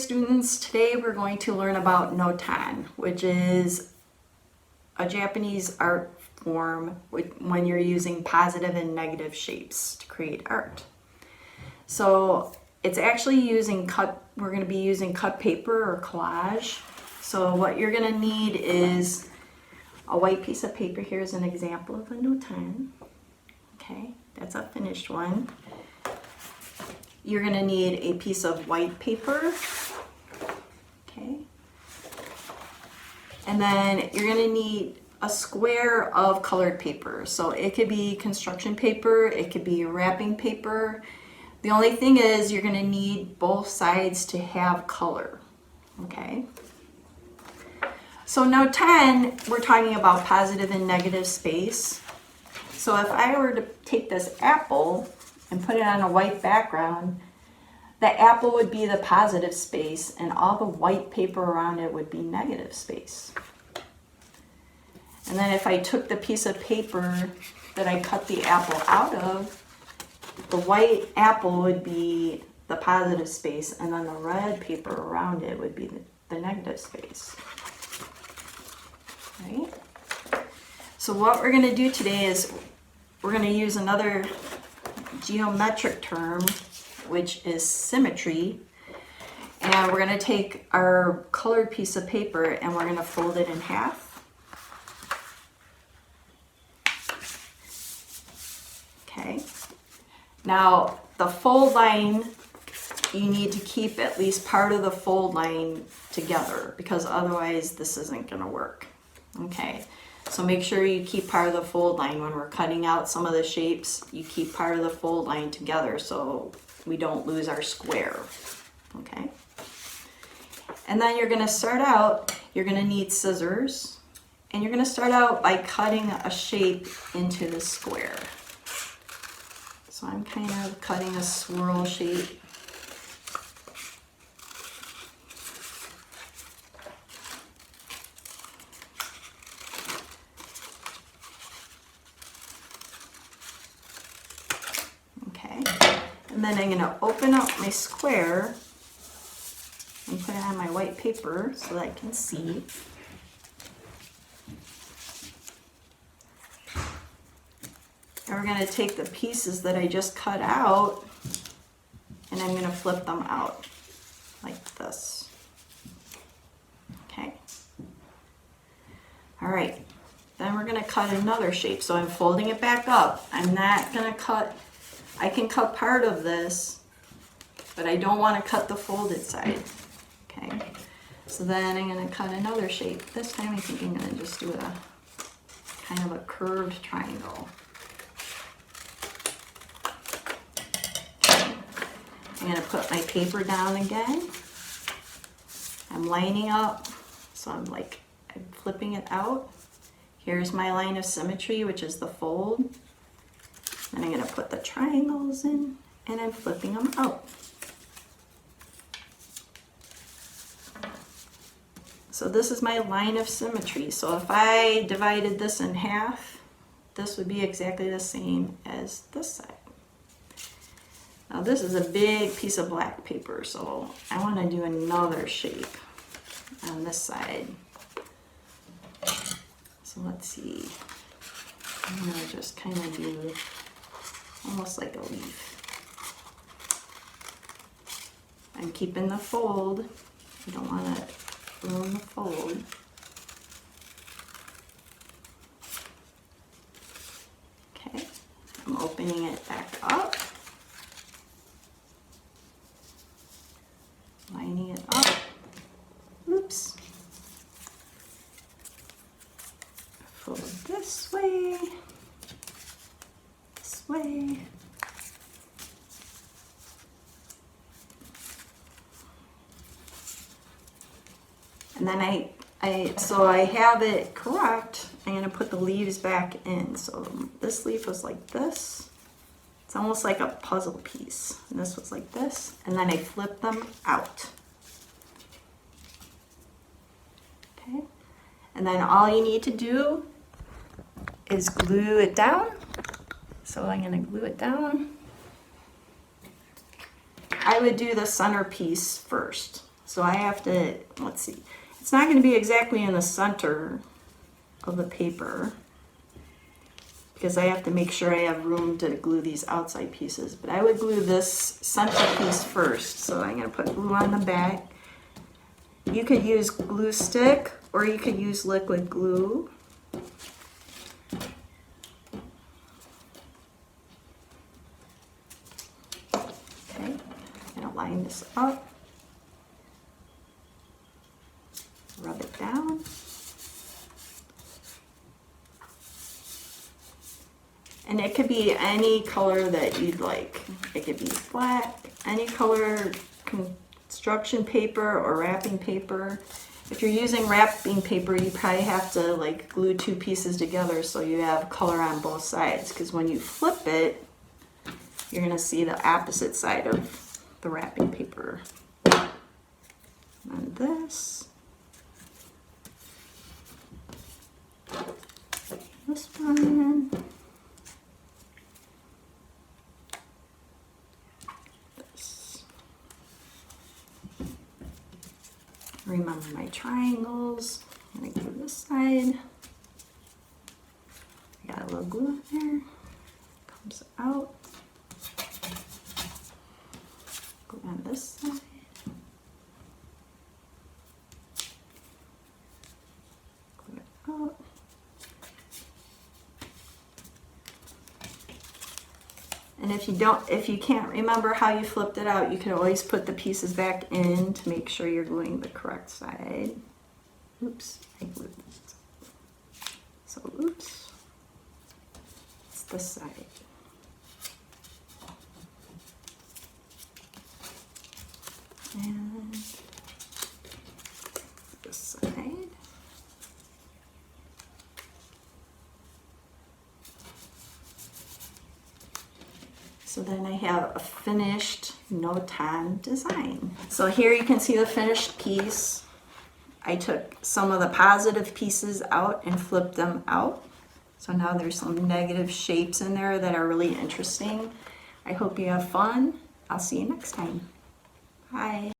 students, today we're going to learn about Notan, which is a Japanese art form when you're using positive and negative shapes to create art. So it's actually using we're going to be using cut paper or collage. So what you're going to need is a white piece of paper. Here's an example of a Notan. Okay, that's a finished one. You're going to need a piece of white paper. Okay. And then you're going to need a square of colored paper. So it could be construction paper, it could be wrapping paper. The only thing is you're going to need both sides to have color. Okay. So Notan, we're talking about positive and negative space. So if I were to take this apple and put it on a white background, the apple would be the positive space and all the white paper around it would be negative space. And then if I took the piece of paper that I cut the apple out of, the white apple would be the positive space and then the red paper around it would be the negative space. Right? So what we're going to do today is we're going to use another geometric term, which is symmetry. And we're going to take our colored piece of paper and we're going to fold it in half. Okay. Now the fold line, you need to keep at least part of the fold line together because otherwise this isn't going to work. Okay. So make sure you keep part of the fold line when we're cutting out some of the shapes. You keep part of the fold line together so we don't lose our square. Okay. And then you're going to start out, you're going to need scissors, and you're going to start out by cutting a shape into the square. So I'm kind of cutting a swirl shape. And then I'm going to open up my square and put it on my white paper so that I can see. And we're going to take the pieces that I just cut out and I'm going to flip them out like this. Okay. All right. Then we're going to cut another shape. So I'm folding it back up. I'm not going to cut. I can cut part of this, but I don't want to cut the folded side. Okay, so then I'm going to cut another shape. This time I think I'm going to just do a kind of a curved triangle. Okay. I'm going to put my paper down again. I'm lining up, so I'm flipping it out. Here's my line of symmetry, which is the fold. And I'm going to put the triangles in and I'm flipping them out. So this is my line of symmetry. So if I divided this in half, this would be exactly the same as this side. Now this is a big piece of black paper, so I want to do another shape on this side. So let's see. I'm going to just kind of do almost like a leaf. I'm keeping the fold. I don't want to ruin the fold. Okay, I'm opening it back up. Lining it up. Oops. Fold this way. Way. And then so I have it correct. I'm going to put the leaves back in. So this leaf was like this. It's almost like a puzzle piece. And this was like this. And then I flip them out. Okay. And then all you need to do is glue it down. So I'm going to glue it down. I would do the center piece first. So I have to, let's see, it's not going to be exactly in the center of the paper because I have to make sure I have room to glue these outside pieces. But I would glue this center piece first. So I'm going to put glue on the back. You could use glue stick or you could use liquid glue. Okay, I'm going to line this up. Rub it down. And it could be any color that you'd like. It could be black, any color construction paper or wrapping paper. If you're using wrapping paper, you probably have to like glue two pieces together so you have color on both sides, because when you flip it, you're gonna see the opposite side of the wrapping paper. And this one, this. Remember my triangles. I'm gonna glue this side. I got a little glue in there. Comes out. Glue on this side. Glue it out. And if you can't remember how you flipped it out, you can always put the pieces back in to make sure you're gluing the correct side. Oops, I glued this. So oops, it's this side. And this side. So then I have a finished Notan design. So here you can see the finished piece. I took some of the positive pieces out and flipped them out. So now there's some negative shapes in there that are really interesting. I hope you have fun. I'll see you next time. Bye.